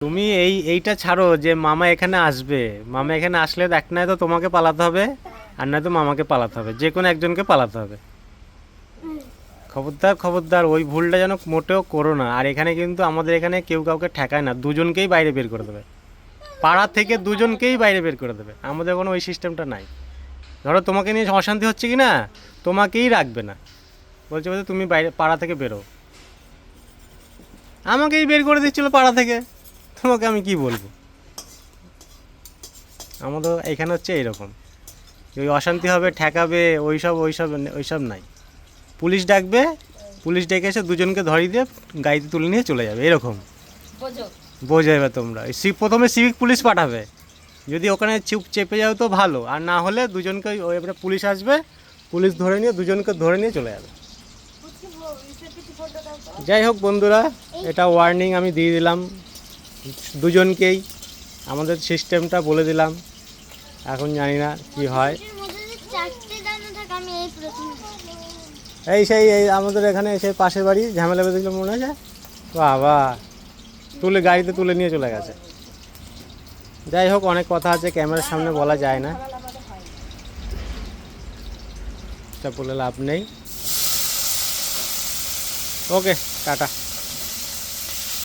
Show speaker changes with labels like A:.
A: তুমি এইটা ছাড়ো যে মামা এখানে আসবে। মামা এখানে আসলে এক নয় তো তোমাকে পালাতে হবে, আর নয় তো মামাকে পালাতে হবে, যে কোনো একজনকে পালাতে হবে। খবরদার খবরদার, ওই ভুলটা যেন মোটেও করো না। আর এখানে কিন্তু আমাদের এখানে কেউ কাউকে ঠেকায় না, দুজনকেই বাইরে বের করে দেবে। পাড়া থেকে দুজনকেই বাইরে বের করে দেবে, আমাদের কোনো ওই সিস্টেমটা নাই। ধরো তোমাকে নিয়ে অশান্তি হচ্ছে কি না, তোমাকেই রাখবে না, বলছে বলছে তুমি বাইরে পাড়া থেকে বেরো। আমাকেই বের করে দিচ্ছিলো পাড়া থেকে, তোমাকে আমি কি বলবো। আমাদের এখানে হচ্ছে এইরকম, ওই অশান্তি হবে ঠেকাবে ওইসব ওইসব ওইসব নাই। পুলিশ ডাকবে, পুলিশ ডেকে এসে দুজনকে ধরিয়ে দিয়ে গাড়িতে তুলে নিয়ে চলে যাবে, এরকম বোঝাবে তোমরা। প্রথমে সিভিক পুলিশ পাঠাবে, যদি ওখানে চুপ চেপে যাও তো ভালো, আর না হলে দুজনকে ওই এবারে পুলিশ আসবে, পুলিশ ধরে নিয়ে দুজনকে ধরে নিয়ে চলে যাবে। যাই হোক বন্ধুরা, এটা ওয়ার্নিং আমি দিয়ে দিলাম দুজনকেই, আমাদের সিস্টেমটা বলে দিলাম। এখন জানি না কি হয়। এই আমাদের এখানে সেই পাশের বাড়ি ঝামেলা বেঁধেছিল মনে আছে, বাবা তুলে গাড়িতে তুলে নিয়ে চলে গেছে। যাই হোক, অনেক কথা আছে ক্যামেরার সামনে বলা যায় না, এটা বলে লাভ নেই। ওকে, টাটা।